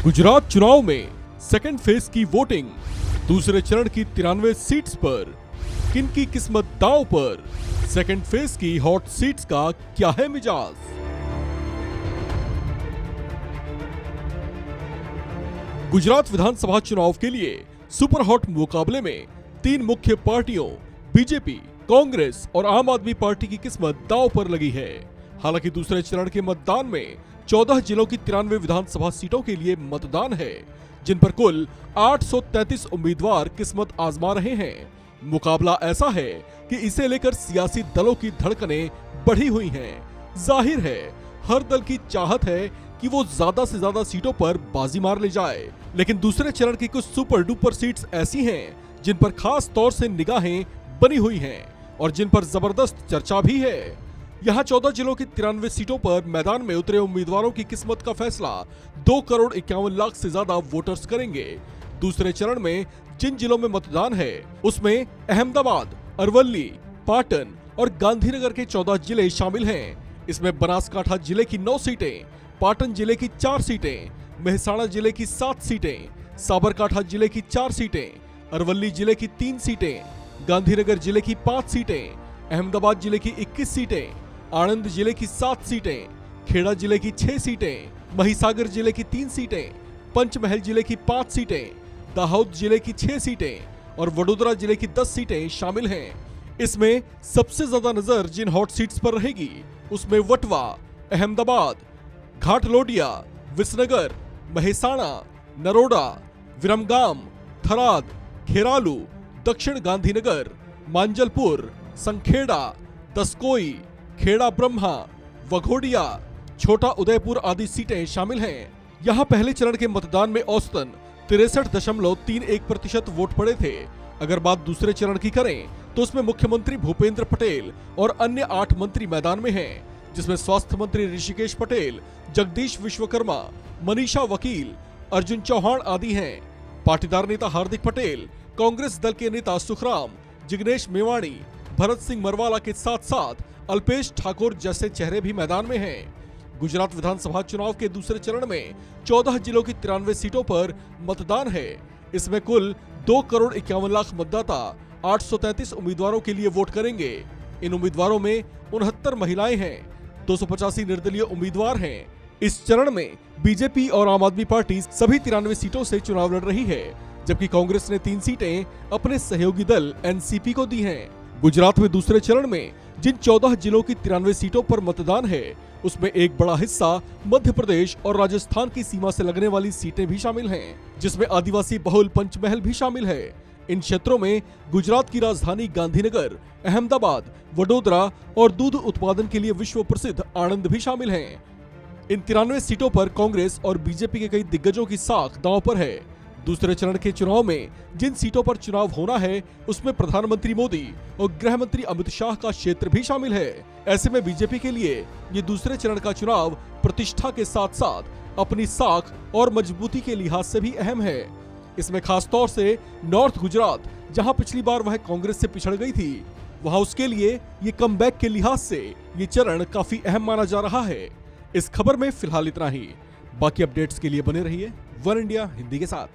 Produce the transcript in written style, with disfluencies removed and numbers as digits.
गुजरात चुनाव में second phase की वोटिंग, दूसरे चरण की 93 सीट्स पर किन की किस्मत दांव पर? सेकंड फेज की हॉट सीट्स का क्या है मिजाज? गुजरात विधानसभा चुनाव के लिए सुपर हॉट मुकाबले में तीन मुख्य पार्टियों बीजेपी, कांग्रेस और आम आदमी पार्टी की किस्मत दांव पर लगी है। हालांकि दूसरे चरण के मतदान में 14 जिलों की 93 विधानसभा सीटों के लिए मतदान है, जिन पर कुल 833 उम्मीदवार किस्मत आजमा रहे हैं। मुकाबला ऐसा है कि इसे लेकर सियासी दलों की धड़कनें बढ़ी हुई हैं। जाहिर है हर दल की चाहत है कि वो ज्यादा से ज्यादा सीटों पर बाजी मार ले जाए, लेकिन दूसरे चरण की कुछ सुपर डुपर सीट्स ऐसी हैं जिन पर खास तौर से निगाहें बनी हुई हैं और जिन पर जबरदस्त चर्चा भी है। यहाँ 14 जिलों की 93 सीटों पर मैदान में उतरे उम्मीदवारों की किस्मत का फैसला 2 करोड़ 51 लाख से ज्यादा वोटर्स करेंगे। दूसरे चरण में जिन जिलों में मतदान है उसमें अहमदाबाद, अरवली, पाटन और गांधीनगर के 14 जिले शामिल हैं। इसमें बनासकांठा जिले की 9 सीटें, पाटन जिले की 4 सीटें, मेहसाणा जिले की 7 सीटें, साबरकांठा जिले की 4 सीटें, अरवली जिले की 3 सीटें, गांधीनगर जिले की 5 सीटें, अहमदाबाद जिले की 21 सीटें, आणंद जिले की 7 सीटें, खेड़ा जिले की 6 सीटें, महिसागर जिले की 3 सीटें, पंचमहल जिले की 5 सीटें, दाहोद जिले की 6 सीटें और वडोदरा जिले की 10 सीटें शामिल हैं। इसमें सबसे ज्यादा नजर जिन हॉट सीट्स पर रहेगी उसमें वटवा, अहमदाबाद, घाटलोडिया, विसनगर, मेहसाणा, नरोडा, विरमगाम, थराद, खेरालू, दक्षिण गांधीनगर, मांजलपुर, संखेड़ा, तस्कोई, खेड़ा ब्रह्मा, वघोडिया, छोटा उदयपुर आदि सीटें शामिल हैं। यहां पहले चरण के मतदान में औसतन 63.31% वोट पड़े थे। अगर बात दूसरे चरण की करें तो उसमें मुख्यमंत्री भूपेंद्र पटेल और अन्य 8 मंत्री मैदान में हैं, जिसमें स्वास्थ्य मंत्री ऋषिकेश पटेल, जगदीश विश्वकर्मा, मनीषा वकील, अर्जुन चौहान आदि हैं। पाटीदार नेता हार्दिक पटेल, कांग्रेस दल के नेता सुखराम, जिग्नेश मेवाणी, भरत सिंह मरवाला के साथ साथ अल्पेश ठाकुर जैसे चेहरे भी मैदान में हैं। गुजरात विधानसभा चुनाव के दूसरे चरण में 14 जिलों की 93 सीटों पर मतदान है। इसमें कुल 2 करोड़ 51 लाख मतदाता 833 उम्मीदवारों के लिए वोट करेंगे। इन उम्मीदवारों में 69 महिलाएं हैं, 285 निर्दलीय उम्मीदवार हैं। इस चरण में बीजेपी और आम आदमी पार्टी सभी 93 सीटों से चुनाव लड़ रही है, जबकि कांग्रेस ने 3 सीटें अपने सहयोगी दल एनसीपी को दी हैं। गुजरात में दूसरे चरण में जिन 14 जिलों की 93 सीटों पर मतदान है उसमें एक बड़ा हिस्सा मध्य प्रदेश और राजस्थान की सीमा से लगने वाली सीटें भी शामिल हैं, जिसमें आदिवासी बहुल पंचमहल भी शामिल है। इन क्षेत्रों में गुजरात की राजधानी गांधीनगर, अहमदाबाद, वडोदरा और दूध उत्पादन के लिए विश्व प्रसिद्ध आणंद भी शामिल हैं। इन 93 सीटों पर कांग्रेस और बीजेपी के कई दिग्गजों की साख दांव पर है। दूसरे चरण के चुनाव में जिन सीटों पर चुनाव होना है उसमें प्रधानमंत्री मोदी और गृह मंत्री अमित शाह का क्षेत्र भी शामिल है। ऐसे में बीजेपी के लिए ये दूसरे चरण का चुनाव प्रतिष्ठा के साथ साथ अपनी साख और मजबूती के लिहाज से भी अहम है। इसमें खास तौर से नॉर्थ गुजरात, जहां पिछली बार वह कांग्रेस से पिछड़ गई थी, वहां उसके लिए ये कमबैक के लिहाज से ये चरण काफी अहम माना जा रहा है। इस खबर में फिलहाल इतना ही। बाकी अपडेट्स के लिए बने रहिए वन इंडिया हिंदी के साथ।